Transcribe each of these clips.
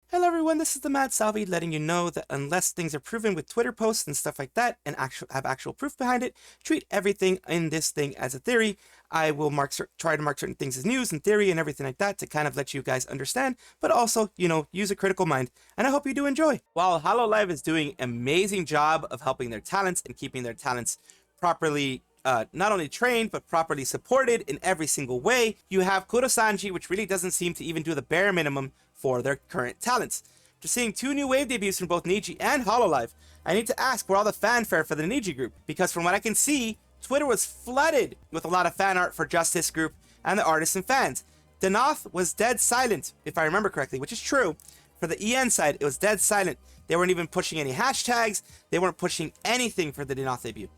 Hello everyone, this is the Mad Salvi letting you know that unless things are proven with Twitter posts and stuff like that and have actual proof behind it, treat everything in this thing as a theory. I will try to mark certain things as news and theory and everything like that to kind of let you guys understand, but also, you know, use a critical mind. And I hope you do enjoy. While Hololive is doing an amazing job of helping their talents and keeping their talents properly not only trained, but properly supported in every single way, you have Nijisanji, which really doesn't seem to even do the bare minimum for their current talents. After seeing 2 new wave debuts from both Niji and Hololive, I need to ask where all the fanfare for the Niji group, because from what I can see, Twitter was flooded with a lot of fan art for Justice group and the artists and fans. Denauth was dead silent, if I remember correctly, which is true. For the EN side, it was dead silent. They weren't even pushing any hashtags. They weren't pushing anything for the Denauth debut.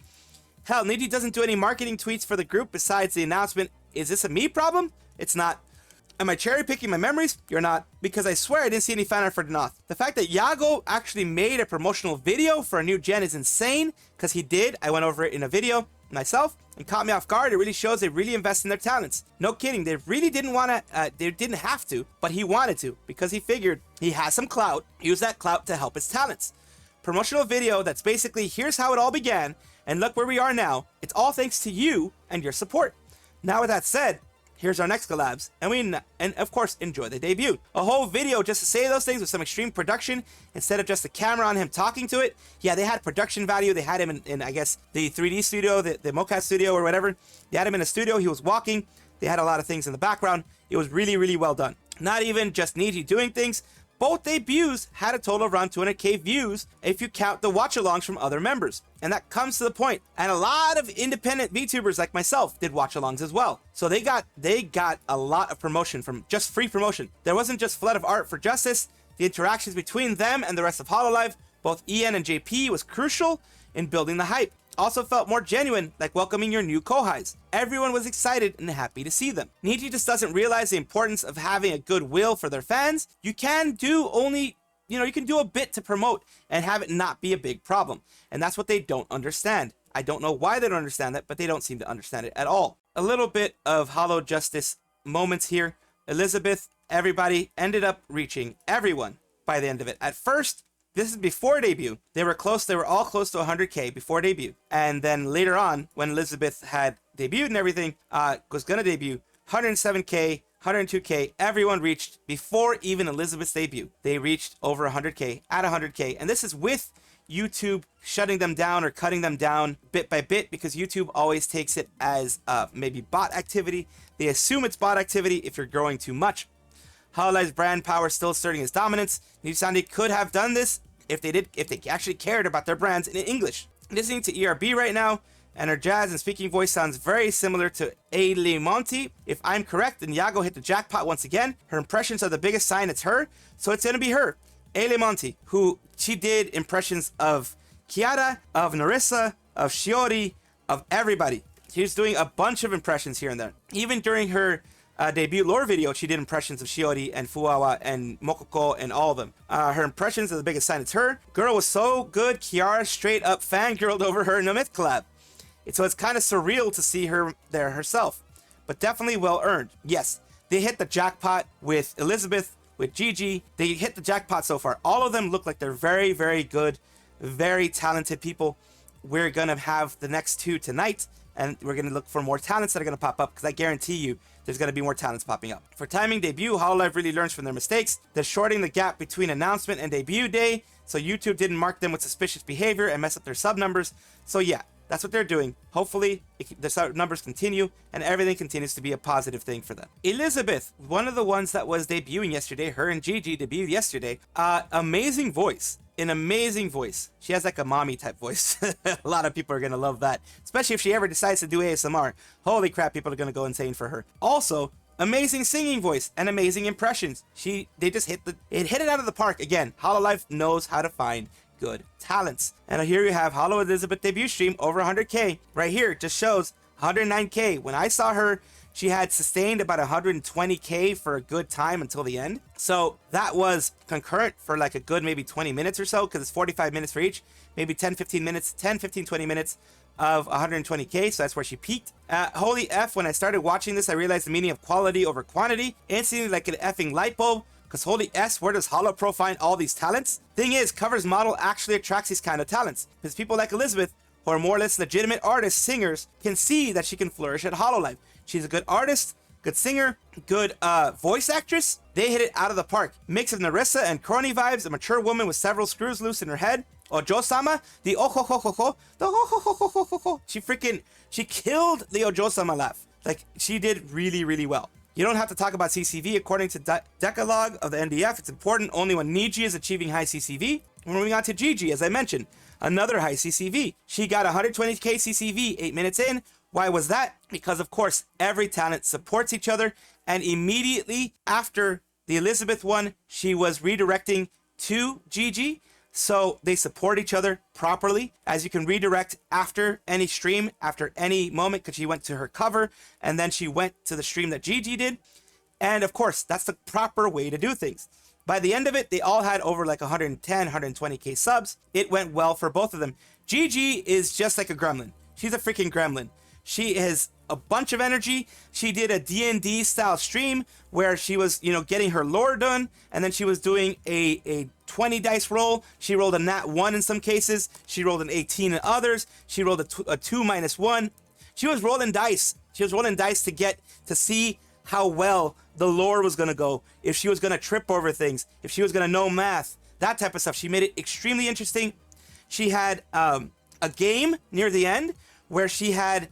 Hell, Niji doesn't do any marketing tweets for the group besides the announcement. Is this a me problem? It's not. Am I cherry picking my memories? You're not, because I swear I didn't see any fan art for Denauth. The fact that Yago actually made a promotional video for a new gen is insane, because he did. I went over it in a video myself and caught me off guard. It really shows they really invest in their talents. No kidding, they really didn't want to, they didn't have to, but he wanted to, because he figured he has some clout, use that clout to help his talents. Promotional video that's basically, here's how it all began, and look where we are now. It's all thanks to you and your support. Now with that said, here's our next collabs, and of course enjoy the debut. A whole video just to say those things with some extreme production instead of just a camera on him talking to it. Yeah, they had production value. They had him in I guess the 3D studio, the mocap studio or whatever. They had him in a studio. He was walking. They had a lot of things in the background. It was really, really well done. Not even just Niji doing things. Both debuts had a total of around 200k views if you count the watch-alongs from other members. And that comes to the point. And a lot of independent VTubers like myself did watch-alongs as well. So they got a lot of promotion from just free promotion. There wasn't just flood of art for Justice. The interactions between them and the rest of Hololive, both EN and JP, was crucial in building the hype. Also felt more genuine, like welcoming your new Kohais. Everyone was excited and happy to see them. Niji just doesn't realize the importance of having a goodwill for their fans. You can do only, you can do a bit to promote and have it not be a big problem. And that's what they don't understand. I don't know why they don't understand that, but they don't seem to understand it at all. A little bit of Hololjustice moments here. Elizabeth, everybody ended up reaching everyone by the end of it. At first, this is before debut. They were all close to 100k before debut. And then later on, when Elizabeth had debuted and everything, was gonna debut, 107k, 102k, everyone reached before even Elizabeth's debut. They reached over 100k at 100k. And this is with YouTube shutting them down or cutting them down bit by bit, because YouTube always takes it as maybe bot activity. They assume it's bot activity if you're growing too much. Hololive's brand power still asserting its dominance. Nijisanji could have done this if they actually cared about their brands in English. Listening to ERB right now, and her jazz and speaking voice sounds very similar to A. Monty. If I'm correct, then Yago hit the jackpot once again. Her impressions are the biggest sign it's her, so it's gonna be her. A. Monty, who she did impressions of Kiara, of Narissa, of Shiori, of everybody. She's doing a bunch of impressions here and there. Even during her debut lore video, she did impressions of Shiori and Fuawa and Mokoko and all of them. Her impressions are the biggest sign it's her. Girl was so good, Kiara straight up fangirled over her in a myth collab. So it's kind of surreal to see her there herself, but definitely well earned. Yes, they hit the jackpot with Elizabeth, with GiGi. They hit the jackpot so far. All of them look like they're very, very good, very talented people. We're gonna have the next 2 tonight, and we're gonna look for more talents that are gonna pop up, because I guarantee you there's gonna be more talents popping up. For timing debut, Hololive really learns from their mistakes. They're shorting the gap between announcement and debut day, so YouTube didn't mark them with suspicious behavior and mess up their sub numbers. So yeah, that's what they're doing. Hopefully the sub numbers continue and everything continues to be a positive thing for them. Elizabeth, one of the ones that was debuting yesterday, her and GiGi debuted yesterday. Amazing voice. An amazing voice. She has like a mommy type voice. A lot of people are gonna love that, especially if she ever decides to do ASMR. Holy crap, people are gonna go insane for her. Also, amazing singing voice and amazing impressions. They just hit it out of the park again. Hololive knows how to find good talents. And here you have Hololjustice debut stream over 100k. Right here just shows 109k. When I saw her, she had sustained about 120k for a good time until the end. So that was concurrent for like a good maybe 20 minutes or so, because it's 45 minutes for each, maybe 10, 15 minutes, 10, 15, 20 minutes of 120k. So that's where she peaked. Holy F, when I started watching this, I realized the meaning of quality over quantity, instantly like an effing light bulb. Because holy S, where does Holopro find all these talents? Thing is, Cover's model actually attracts these kind of talents, because people like Elizabeth, who are more or less legitimate artists, singers, can see that she can flourish at Hololive. She's a good artist, good singer, good voice actress. They hit it out of the park. Mix of Narissa and Crony vibes, a mature woman with several screws loose in her head. Ojo-sama, the oh-ho-ho-ho-ho, the oh-ho-ho-ho-ho-ho. She killed the Ojo-sama laugh. Like, she did really, really well. You don't have to talk about CCV according to Decalogue of the NDF. It's important only when Niji is achieving high CCV. We're moving on to GiGi, as I mentioned. Another high CCV. She got 120k CCV 8 minutes in. Why was that? Because, of course, every talent supports each other. And immediately after the Elizabeth one, she was redirecting to GiGi. So they support each other properly, as you can redirect after any stream, after any moment, because she went to her cover and then she went to the stream that GiGi did. And of course, that's the proper way to do things. By the end of it, they all had over like 110, 120k subs. It went well for both of them. GiGi is just like a gremlin. She's a freaking gremlin. She has a bunch of energy. She did a D&D style stream where she was, you know, getting her lore done, and then she was doing a 20 dice roll. She rolled a nat 1 in some cases. She rolled an 18 in others. She rolled a 2 minus 1. She was rolling dice. She was rolling dice to see how well the lore was going to go, if she was going to trip over things, if she was going to know math, that type of stuff. She made it extremely interesting. She had a game near the end where she had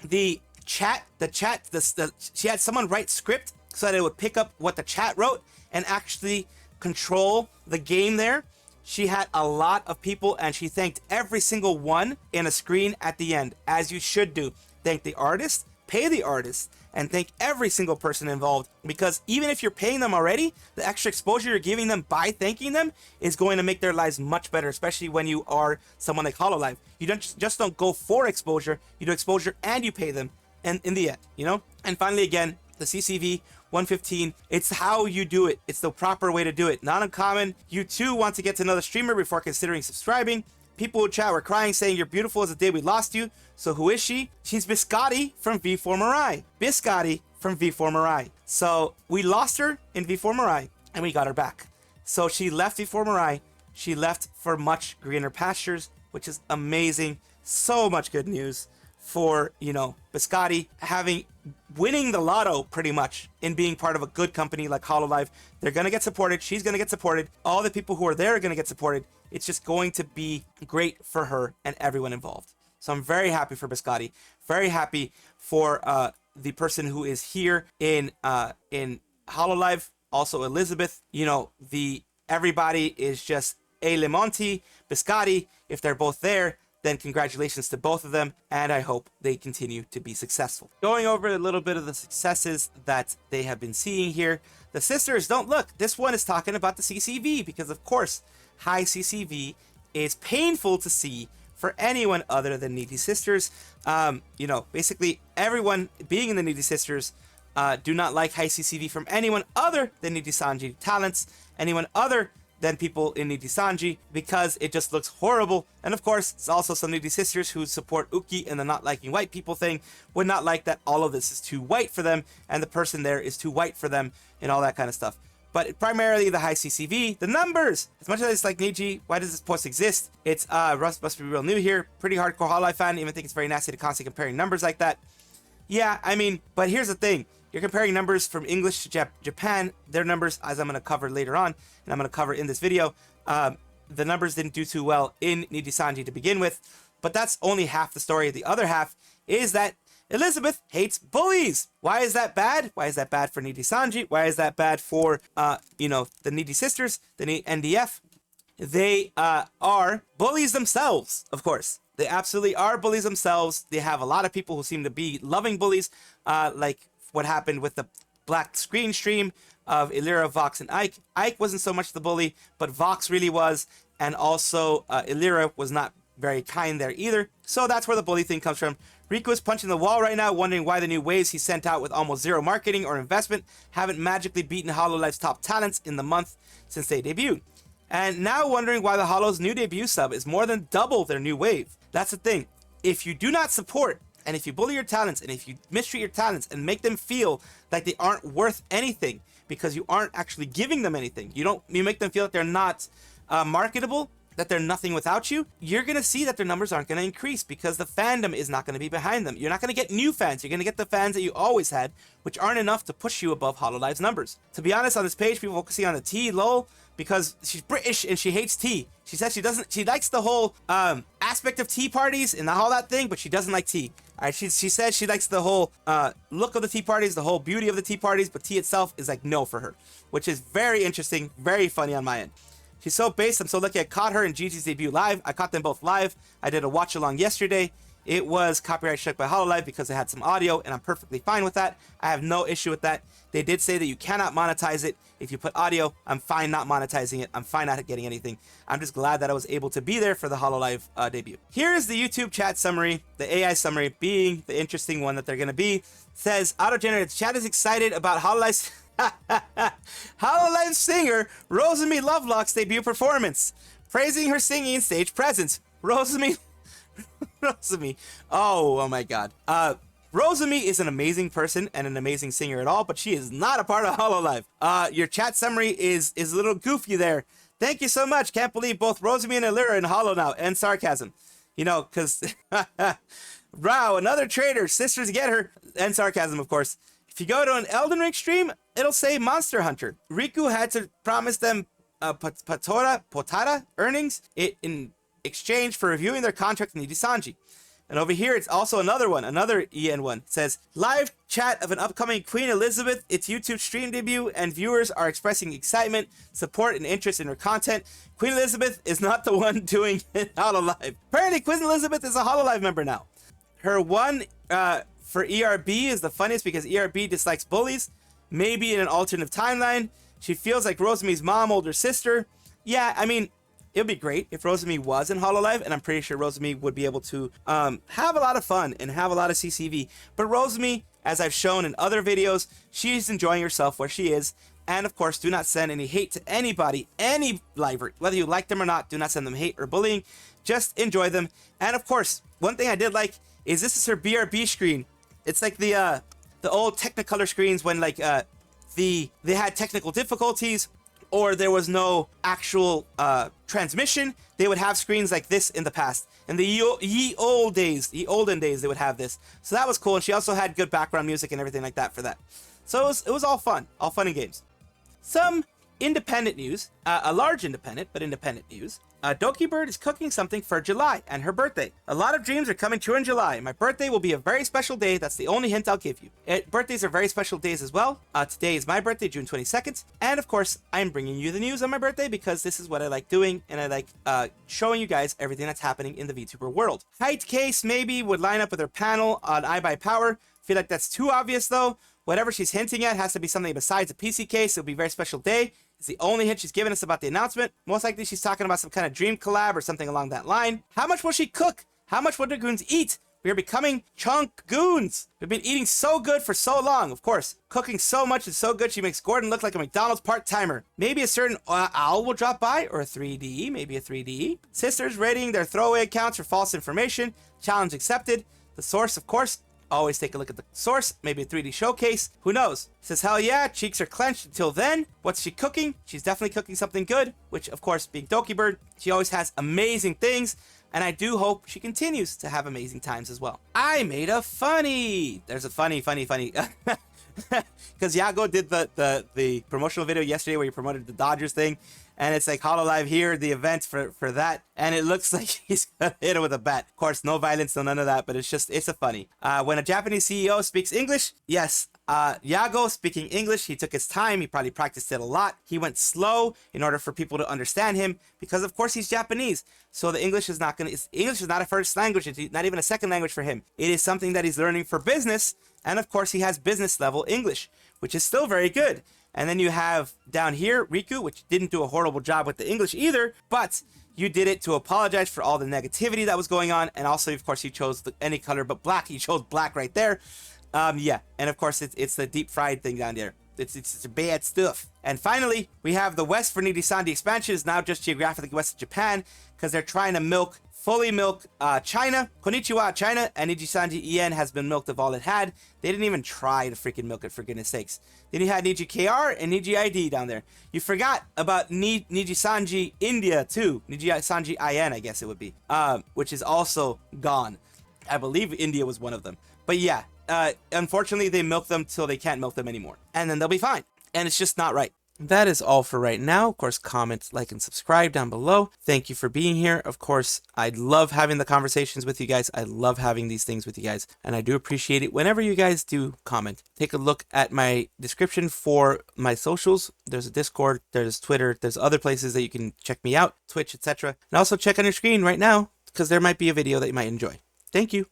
she had someone write script so that it would pick up what the chat wrote and actually control the game there. She had a lot of people, and she thanked every single one in a screen at the end, as you should do. Thank the artist, pay the artist, and thank every single person involved, because even if you're paying them already, the extra exposure you're giving them by thanking them is going to make their lives much better, especially when you are someone like Hololive. You don't go for exposure, you do exposure and you pay them, and in the end, you know? And finally, again, the CCV 115, it's how you do it. It's the proper way to do it. Not uncommon. You too want to get to another streamer before considering subscribing. People who chat were crying, saying you're beautiful as the day we lost you. So who is she? She's Biscotti from V4 Mirai. Biscotti from V4 Mirai. So we lost her in V4 Mirai and we got her back. So she left V4 Mirai. She left for much greener pastures, which is amazing. So much good news for, you know, Biscotti winning the lotto pretty much in being part of a good company like Hololive. They're going to get supported. She's going to get supported. All the people who are there are going to get supported. It's just going to be great for her and everyone involved. So I'm very happy for Biscotti. Very happy for the person who is here in Hololive. Also Elizabeth. You know, everybody is just Elemonti, Biscotti. If they're both there, then congratulations to both of them, and I hope they continue to be successful. Going over a little bit of the successes that they have been seeing here. The sisters, don't look. This one is talking about the CCV, because of course, high CCV is painful to see for anyone other than Nijisisters. You know, basically everyone being in the Nijisisters do not like high CCV from anyone other than Nijisanji talents, anyone other than people in Nijisanji, because it just looks horrible. And of course, it's also some Nijisisters who support Uki and the not liking white people thing would not like that all of this is too white for them and the person there is too white for them and all that kind of stuff. But primarily the high CCV, the numbers. As much as it's like Niji, why does this post exist? It's Russ must be real new here. Pretty hardcore Hololive fan, even think it's very nasty to constantly comparing numbers like that. Yeah, I mean, but here's the thing. You're comparing numbers from English to Japan. Their numbers, as I'm going to cover later on, and I'm going to cover in this video, the numbers didn't do too well in Nijisanji to begin with. But that's only half the story. The other half is that Elizabeth hates bullies. Why is that bad? Why is that bad for Nijisanji? Why is that bad for, you know, the Nijisisters, the NDF? They are bullies themselves, of course. They absolutely are bullies themselves. They have a lot of people who seem to be loving bullies, like what happened with the black screen stream of Illyra, Vox, and Ike. Ike wasn't so much the bully, but Vox really was, and also Illyra was not very kind there either. So that's where the bully thing comes from. Riku is punching the wall right now, wondering why the new waves he sent out with almost zero marketing or investment haven't magically beaten Hololive's top talents in the month since they debuted. And now wondering why the Holo's new debut sub is more than double their new wave. That's the thing. If you do not support, and if you bully your talents, and if you mistreat your talents and make them feel like they aren't worth anything because you aren't actually giving them anything, you make them feel that they're not marketable, that they're nothing without you, you're going to see that their numbers aren't going to increase because the fandom is not going to be behind them. You're not going to get new fans. You're going to get the fans that you always had, which aren't enough to push you above Hololive's numbers. To be honest, on this page, people focusing on the T, lol, because she's British and she hates tea. She says she likes the whole aspect of tea parties and all that thing, but she doesn't like tea. All right, she says she likes the whole look of the tea parties, the whole beauty of the tea parties, but tea itself is like no for her, which is very interesting, very funny on my end. She's so based. I'm so lucky I caught her in GiGi's debut live. I caught them both live. I did a watch along yesterday. It was copyright struck by Hololive because they had some audio, and I'm perfectly fine with that. I have no issue with that. They did say that you cannot monetize it if you put audio. I'm fine not monetizing it. I'm fine not getting anything. I'm just glad that I was able to be there for the Hololive debut. Here is the YouTube chat summary, the AI summary being the interesting one that they're going to be. It says, auto-generated chat is excited about Hololive's Hololive singer Rosemi Lovelock's debut performance, praising her singing and stage presence. Rosemi, oh my God. Rosemi is an amazing person and an amazing singer at all, but she is not a part of Hololive. Your chat summary is a little goofy there. Thank you so much. Can't believe both Rosemi and Allura are in Holo now. And sarcasm, you know, because wow, another traitor. Sisters get her. And sarcasm, of course. If you go to an Elden Ring stream, it'll say Monster Hunter. Riku had to promise them potada earnings in exchange for reviewing their contract in Nijisanji. And over here, it's also another one, another EN one. It says, live chat of an upcoming Queen Elizabeth, its YouTube stream debut, and viewers are expressing excitement, support, and interest in her content. Queen Elizabeth is not the one doing it Hololive. Apparently, Queen Elizabeth is a Hololive member now. Her one for ERB is the funniest because ERB dislikes bullies. Maybe in an alternate timeline. She feels like Rosemi's mom, older sister. Yeah, I mean, it would be great if Rosemi was in Hololive, and I'm pretty sure Rosemi would be able to have a lot of fun and have a lot of CCV. But Rosemi, as I've shown in other videos, she's enjoying herself where she is. And of course, do not send any hate to anybody, any liver, whether you like them or not. Do not send them hate or bullying. Just enjoy them. And of course, one thing I did like is this is her BRB screen. It's like the old Technicolor screens when like they had technical difficulties or there was no actual transmission. They would have screens like this in the past. In the olden days, they would have this. So that was cool. And she also had good background music and everything like that for that. So it was all fun and games. Some independent news, a large independent, but independent news. Dokibird is cooking something for July and her birthday. A lot of dreams are coming true in July. My birthday will be a very special day. That's the only hint I'll give you. Birthdays are very special days as well. Today is my birthday, June 22nd. And of course, I'm bringing you the news on my birthday because this is what I like doing. And I like showing you guys everything that's happening in the VTuber world. Height case maybe would line up with her panel on iBuyPower. Feel like that's too obvious though. Whatever she's hinting at has to be something besides a PC case. It'll be a very special day. It's the only hint she's given us about the announcement. Most likely she's talking about some kind of dream collab or something along that line. How much will she cook? How much will the goons eat? We are becoming chunk goons. We've been eating so good for so long. Of course, cooking so much and so good she makes Gordon look like a McDonald's part-timer. Maybe a certain owl will drop by or a 3D, maybe a 3D. Sisters rating their throwaway accounts for false information. Challenge accepted. The source, of course. Always take a look at the source, maybe a 3D showcase. Who knows? Says, hell yeah, cheeks are clenched until then. What's she cooking? She's definitely cooking something good, which of course, being Dokibird, she always has amazing things. And I do hope she continues to have amazing times as well. I made a funny. There's a funny. Because Yago did the promotional video yesterday where he promoted the Dodgers thing. And it's like Hololive here, the event for that. And it looks like he's gonna hit it with a bat. Of course, no violence, no none of that, but it's a funny. When a Japanese CEO speaks English, yes, Yago speaking English, he took his time. He probably practiced it a lot. He went slow in order for people to understand him because of course he's Japanese. So the English is not a first language. It's not even a second language for him. It is something that he's learning for business. And of course he has business level English, which is still very good. And then you have down here Riku, which didn't do a horrible job with the English either, but you did it to apologize for all the negativity that was going on, and also, of course, you chose any color but black. You chose black right there. Yeah, and of course, it's the deep fried thing down there. It's bad stuff. And finally, we have the West for Nijisanji expansion is now just geographically west of Japan, because they're trying to fully milk China. Konnichiwa, China, and Nijisanji EN has been milked of all it had. They didn't even try to freaking milk it, for goodness sakes. Then you had Niji KR and Niji ID down there. You forgot about Nijisanji India too. Nijisanji IN, I guess it would be, which is also gone. I believe India was one of them. But yeah, unfortunately, they milk them till they can't milk them anymore. And then they'll be fine. And it's just not right. That is all for right now. Of course, comment, like, and subscribe down below. Thank you for being here. Of course, I love having the conversations with you guys. I love having these things with you guys. And I do appreciate it whenever you guys do comment. Take a look at my description for my socials. There's a Discord, there's Twitter, there's other places that you can check me out, Twitch, etc. And also check on your screen right now, because there might be a video that you might enjoy. Thank you.